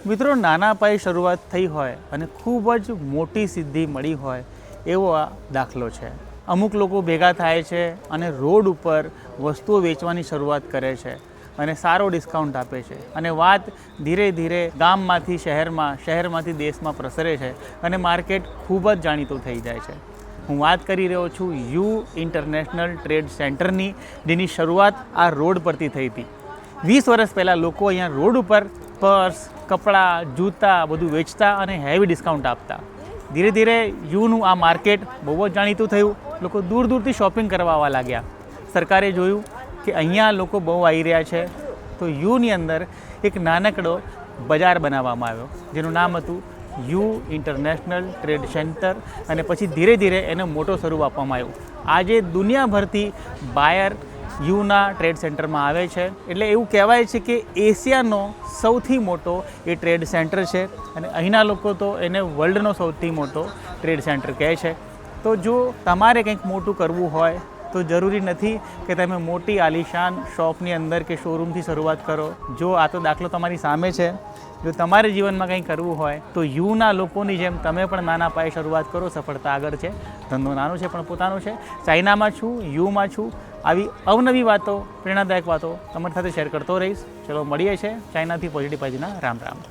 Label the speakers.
Speaker 1: મિત્રો, નાના પાયે શરૂઆત થઈ હોય અને ખૂબ જ મોટી સિદ્ધિ મળી હોય એવો આ દાખલો છે. અમુક લોકો ભેગા થાય છે અને રોડ ઉપર વસ્તુઓ વેચવાની શરૂઆત કરે છે અને સારો ડિસ્કાઉન્ટ આપે છે અને વાત ધીરે ધીરે ગામમાંથી શહેરમાં, શહેરમાંથી દેશમાં પ્રસરે છે અને માર્કેટ ખૂબ જ જાણીતું થઈ જાય છે. હું વાત કરી રહ્યો છું યુ ઇન્ટરનેશનલ ટ્રેડ સેન્ટરની, જેની શરૂઆત આ રોડ પરથી થઈ હતી. 20 વર્ષ પહેલાં લોકો અહીંયા રોડ ઉપર પર્સ, કપડાં, જૂતા બધું વેચતા અને હેવી ડિસ્કાઉન્ટ આપતા. ધીરે ધીરે યુનું આ માર્કેટ બહુ જ જાણીતું થયું. લોકો દૂર દૂરથી શોપિંગ કરવા આવવા લાગ્યા. સરકારે જોયું કે અહીંયા લોકો બહુ આવી રહ્યા છે, તો યુની અંદર એક નાનકડો બજાર બનાવવામાં આવ્યો, જેનું નામ હતું યુ ઇન્ટરનેશનલ ટ્રેડ સેન્ટર. અને પછી ધીરે ધીરે એને મોટો સ્વરૂપ આપવામાં આવ્યું. આજે દુનિયાભરથી બાયર યુના ટ્રેડ સેન્ટરમાં આવે છે. એટલે એવું કહેવાય છે કે એશિયાનો સૌથી મોટો એ ટ્રેડ સેન્ટર છે અને અહીંના લોકો તો એને વર્લ્ડનો સૌથી મોટો ટ્રેડ સેન્ટર કહે છે. તો જો તમારે કંઈક મોટું કરવું હોય તો જરૂરી નથી કે તમે મોટી આલિશાન શોપની અંદર કે શોરૂમથી શરૂઆત કરો. જો આ તો દાખલો તમારી સામે છે, જો તમારે જીવનમાં કંઈ કરવું હોય તો યુના લોકોની જેમ તમે પણ નાના પાયે શરૂઆત કરો. સફળતા આગળ છે. ધંધો નાનો છે પણ પોતાનો છે. ચાઇનામાં છું, યુમાં છું. આવી અવનવી વાતો, પ્રેરણાદાયક વાતો તમારી સાથે શેર કરતો રહીશ. ચલો મળીએ છીએ ચાઇનાથી પોઝિટિવ પાજીના. રામ રામ.